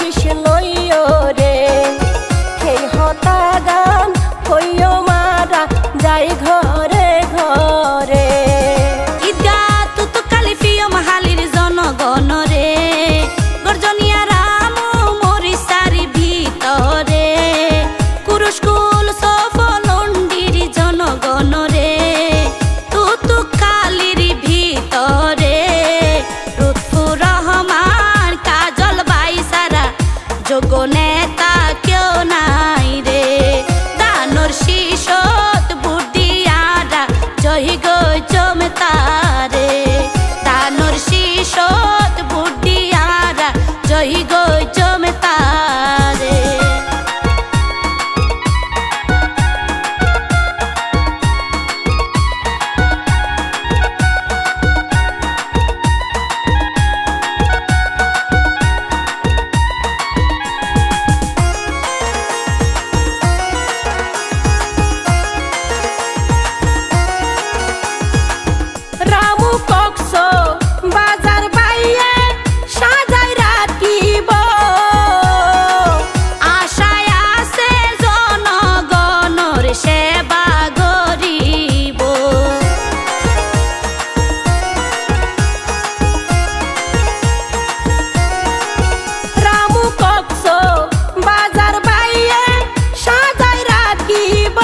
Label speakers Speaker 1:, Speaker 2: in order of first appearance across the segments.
Speaker 1: বিষ লইও রে সেই হতা গান হইও মারা যাই ঘরে ঘরে।
Speaker 2: ঈদগা তুতু কালি ফিও মাহালির জনগণ রে গর্জনিয়া রামু মরিসারি ভিতরে কুরুশকুল সফলন্ডির জনগণ রে তুতু কালির ভিতরে লুৎফুর রহমান কাজল বাইসারা যোগ্য নেতা কেউ নাই রে দানোর শিশত বুদ্ধিয়ারা জয় গো জমতারে দানোর শিশত বুদ্ধিয়ারা জয় গো জমতারে।
Speaker 1: রামু কক্স বাজার বাইয়ে সাজাই রাখিব
Speaker 2: আশায় আছে জনগণর সেবা গরিব
Speaker 1: রামু কক্স বাজার বাইয়ে সাজাই রাখিব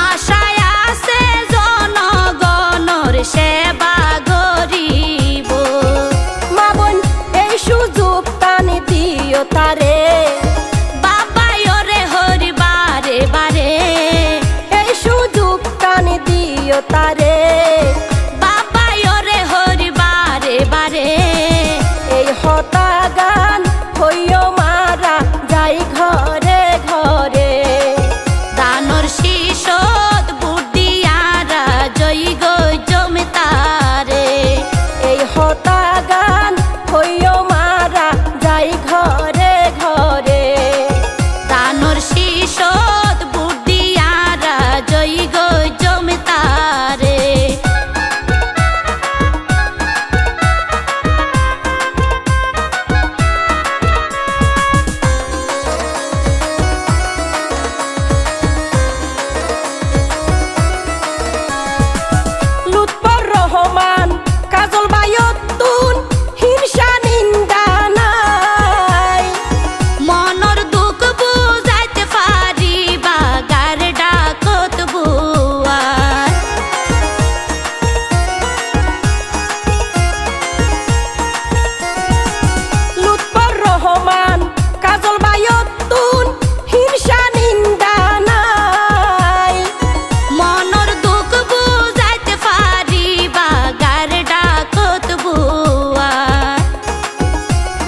Speaker 2: আশায় আছে জনগণর সেবা গরিব
Speaker 1: মা বোন এই সুযোগ টানি দিও তারে
Speaker 2: বাবাই ওরে হরি বারে বারে
Speaker 1: এই সুযোগ টানি দিও তারে
Speaker 2: বাবাই ওরে হরি বারে বারে
Speaker 1: এই হতা গান হইও মারা যাই ঘরে ঘরে।
Speaker 2: দানোর শিশত বুদ্ধিয়ারা জয় গো জমতারে
Speaker 1: এই হতা গান হইও মারা যাই ঘরে ঘরে।
Speaker 2: দানোর শিশত বুদ্ধিয়ারা জয় গো জমতারে।
Speaker 1: লুৎফর রহমান কাজল বায়তুন হিংসা নিন্দা নাই
Speaker 2: মনর দুঃখ বুঝাইতে পারিবা গার ডাকত বুয়ার
Speaker 1: লুৎফর রহমান কাজল বায়তুন হিংসা নিন্দা নাই
Speaker 2: মনর দুঃখ বুঝাইতে পারিবা গার ডাকত বুয়ার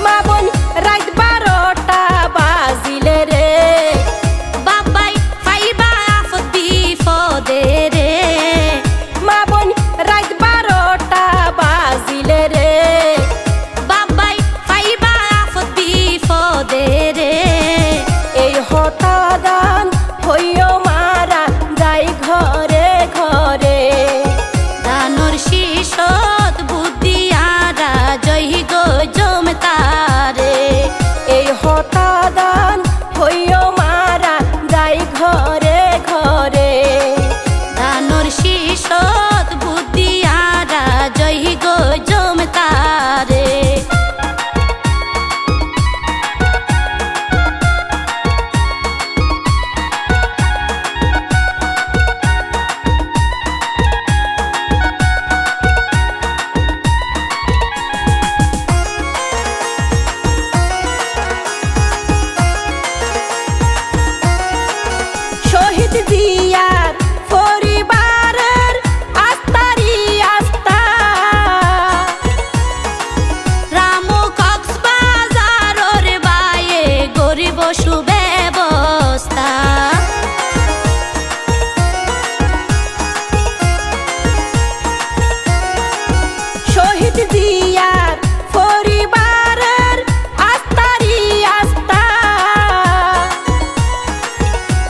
Speaker 1: মা বোন রাত 12টা বাজিলে রে
Speaker 2: বাবাই পাইবা আফত বিপদে রে
Speaker 1: মা বোন রাত 12টা বাজিলে রে
Speaker 2: বাবাই পাইবা আফত বিপদে রে
Speaker 1: এই হতা গান হইও মারা যাই ঘরে ঘরে।
Speaker 2: দানোর শিশত বুদ্ধিয়ারা জয় গো জমতারে
Speaker 1: এই হতা গান হইও মারা যাই ঘরে ঘরে।
Speaker 2: দানোর শিশত বুদ্ধিয়ারা জয় গো জমতারে।
Speaker 1: শহীদ জিয়ার পরিবারের আস্তারি আস্থা
Speaker 2: রামু কক্সবাজারের বায়ে গরিব সুব্যবস্থা
Speaker 1: শহীদ জিয়ার পরিবারের আস্তারি আস্থা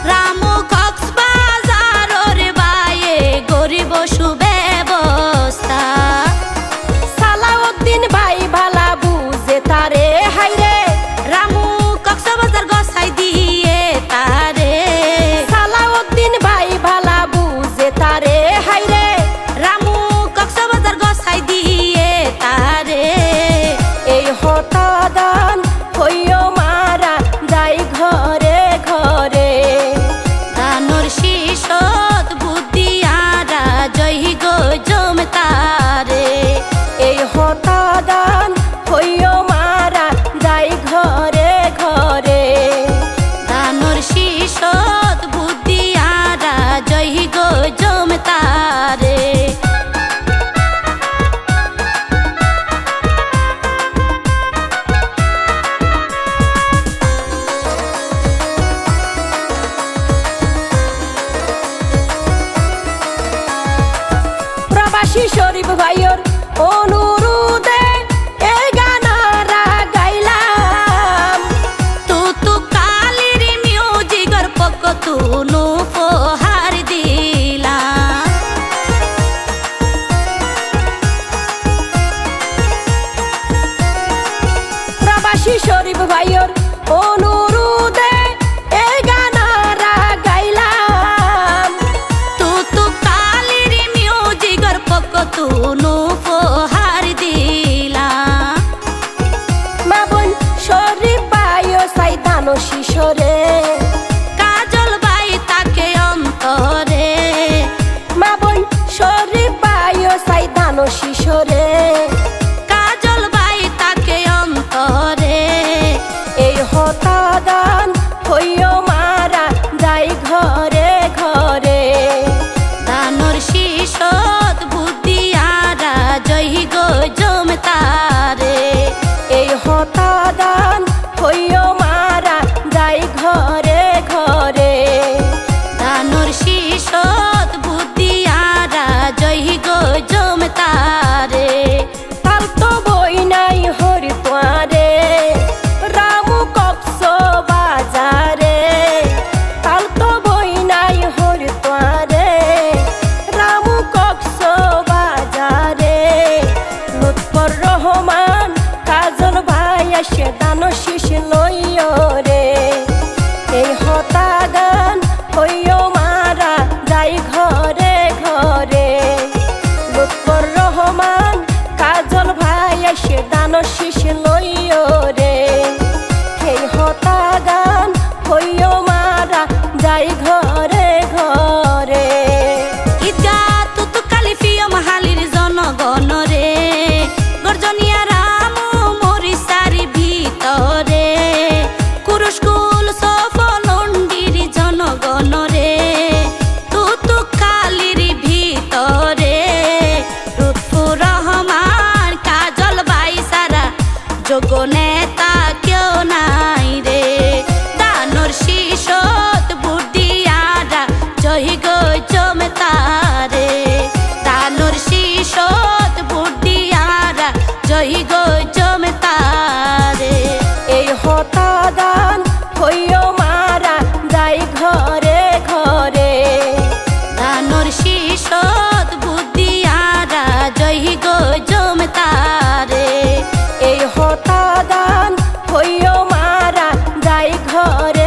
Speaker 2: রামু কক্সবাজারের বায়ে গরিব সুব্যবস্থা
Speaker 1: সালাউদ্দিন ভাই ভালা বুঝে শরীফ ভাইয়ের অনুরোধে এই গানারা গাইলাম।
Speaker 2: তুতু কালির মিউজিকের পক্ষ তুনু উপহার দিলাম।
Speaker 1: মা বোন শরীফ ভাইও সাইদানো শিশরে,
Speaker 2: কাজল বাই তাকে অন্তরে।
Speaker 1: মা বোন শরীফ ভাইও সাইদানো শিশরে,
Speaker 2: কাজল বাই তাকে অন্তরে।
Speaker 1: এই হতা গান হইও মারা যাই ঘরে ঘরে।
Speaker 2: দানর শিশত বুদ্ধি আরা জয় গো জমতারে।
Speaker 1: এই হতা গান হইও মারা যাই ঘরে ঘরে।
Speaker 2: দানর শিশত বুদ্ধি আরা জয় গো জমতারে।
Speaker 1: তাল তো বই নাই হরিদ্বারে, রামু কক্স বাজারে। তাল তো বই নাই হরিদ্বারে, রামু কক্স বাজারে। লুৎফর রহমান কাজল ভাই আসে দান শীষ লইও রে। এই হতা গান হইও মারা যাই ঘরে ঘরে। লুৎফর রহমান কাজল ভাই আসে দান শীষ লইও রে। এই হতা গান হইও মারা যাই ঘরে ঘরে।
Speaker 2: ঈদগা তুতু কালিফিয়া মাহালির জনগণ রে। গর্জনিয়া রামু মরিসারি ভিতরে। কুরুশকুল সফলন্ডির জনগণ রে। তুতু কালির ভিতরে। লুৎফুর রহমান কাজল বাই সারা যোগ্য নেতা কেউ নাই রে। দানর শিশত বুদ্ধি আরা জয় গো জমতারে। দানর শিশত বুদ্ধি আরা জয় গো জমতারে।
Speaker 1: এই হতা গান হইও মারা যাই ঘরে ঘরে।
Speaker 2: দানর শিশত বুদ্ধি আরা জয় গো জমতারে।
Speaker 1: এই হতা গান হইও মারা যাই ঘরে